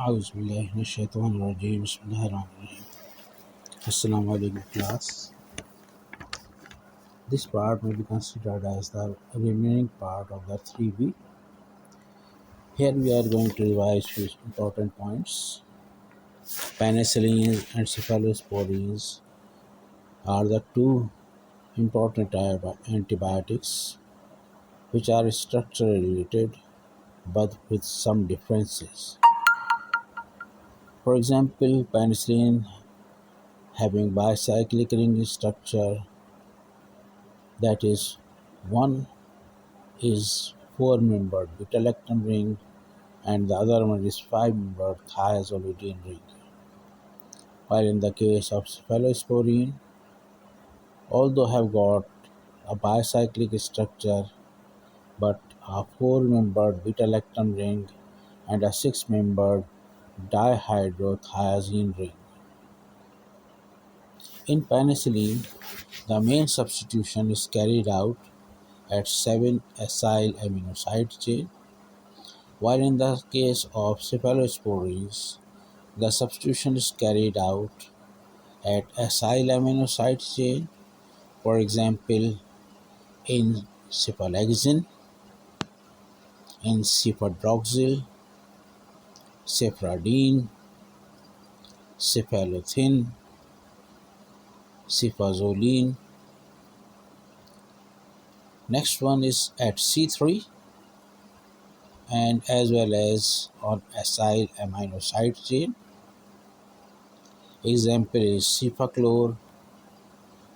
أعوذ بالله من الشيطان الرجيم بسم الله الرحمن الرحيم. Assalamu alaikum class. This part may be considered as the remaining part of the 3B. Here we are going to revise few important points. Penicillins and cephalosporins are the two important antibiotics which are structurally related but with some differences. For example, penicillin having bicyclic ring structure, that is, one is four-membered beta-lactam ring and the other one is five-membered thiazolidine ring. While in the case of cephalosporin, although have got a bicyclic structure but a four-membered beta-lactam ring and a six-membered dihydrothiazine ring. In penicillin, the main substitution is carried out at 7-acyl amino side chain, while in the case of cephalosporins, the substitution is carried out at acyl amino side chain, for example, in cephalexin, in cephadroxyl, cephradine, cephalothin, cefazoline. Next one is at C3 and as well as on acyl amino side chain. Example is cefaclor,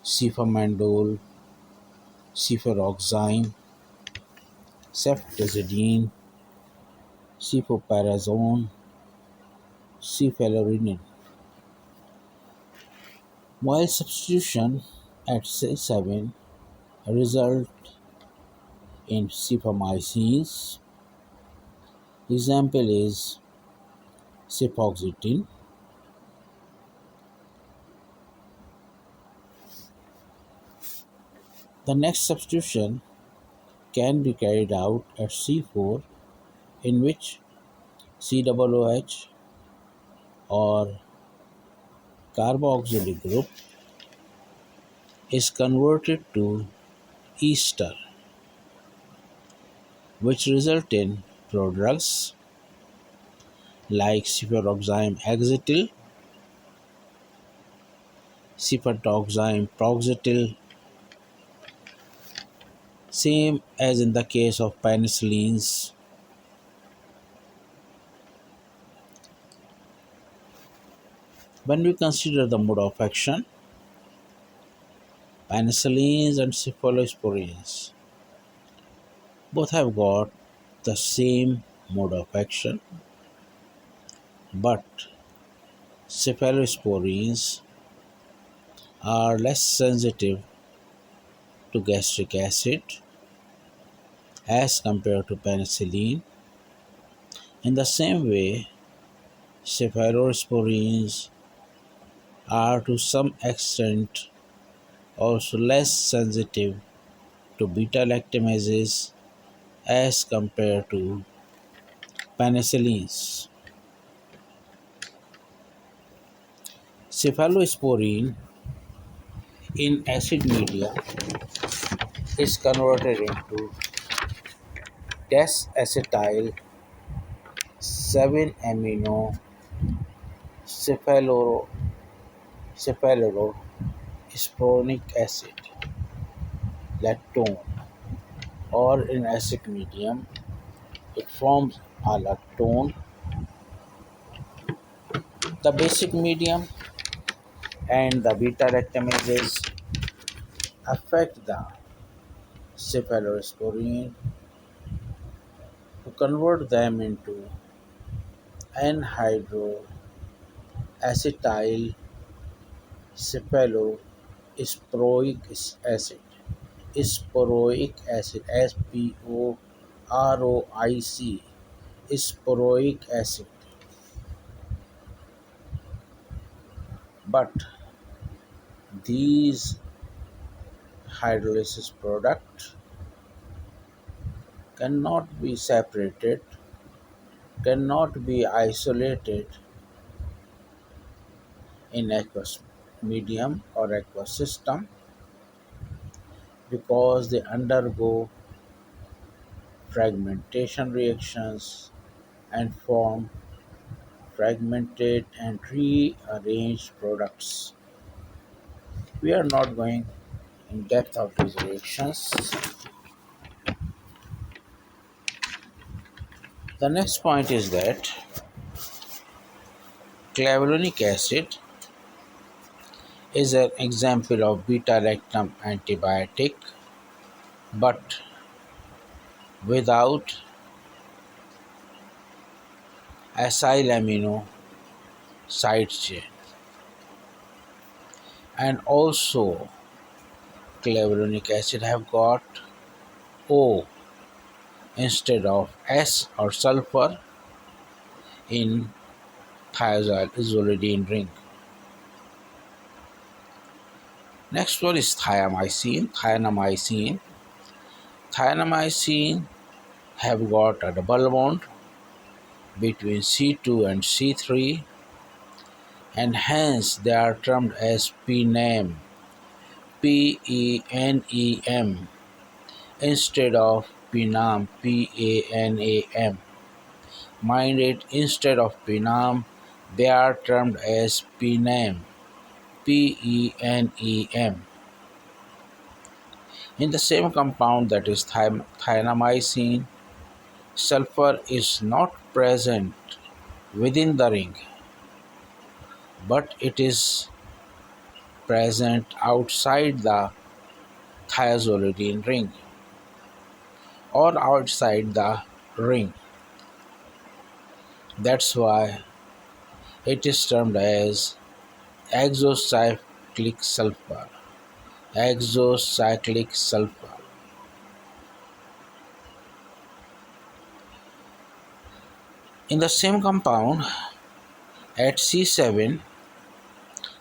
cefamandole, cefuroxime, ceftazidime, cefoperazone, cephalorenine. While substitution at C7 result in cefamycins, example is cefoxitin. The next substitution can be carried out at C4, in which COOH or carboxylic group is converted to ester, which result in prodrugs like cefuroxime acetyl, cefuroxime proxetyl, same as in the case of penicillins. When we consider the mode of action, penicillins and cephalosporins both have got the same mode of action, but cephalosporins are less sensitive to gastric acid as compared to penicillin. In the same way, cephalosporins are to some extent also less sensitive to beta-lactamases as compared to penicillins. Cephalosporin in acid media is converted into desacetyl 7-amino cephalosporinic acid lactone, or in acid medium it forms a lactone. The basic medium and the beta-lactamases affect the cephalosporin to convert them into anhydroacetyl cephalosporoic acid. Sporoic acid, SPOROIC, sporoic acid. But these hydrolysis products cannot be separated cannot be isolated in aqueous medium or aqueous system because they undergo fragmentation reactions and form fragmented and rearranged products. We are not going in depth of these reactions. The next point is that clavulanic acid is an example of beta-lactam antibiotic, but without acyl amino side chain. And also clavulanic acid have got O instead of S or sulfur in thiazole isolidine ring. Next one is thiamycin. Thiamycin have got a double bond between C2 and C3, and hence they are termed as PENAM, PENEM, instead of PENAM, PANAM. Mind it, instead of PENAM, they are termed as PENAM, PENEM. In the same compound, that is thiamycin, sulfur is not present within the ring, but it is present outside the thiazolidine ring or outside the ring. That's why it is termed as exocyclic sulfur. Exocyclic sulfur. In the same compound, at C7,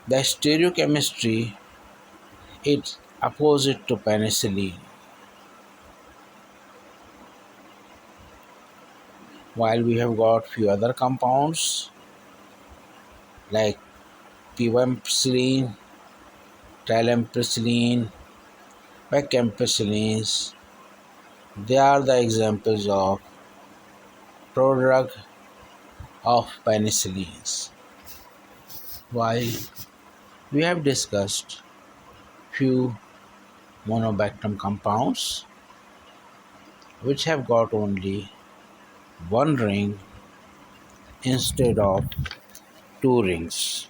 the stereochemistry is opposite to penicillin, while we have got few other compounds like pivampicillin, triampicillin, vacampicillins. They are the examples of prodrug of penicillins. While we have discussed few monobactam compounds which have got only one ring instead of two rings.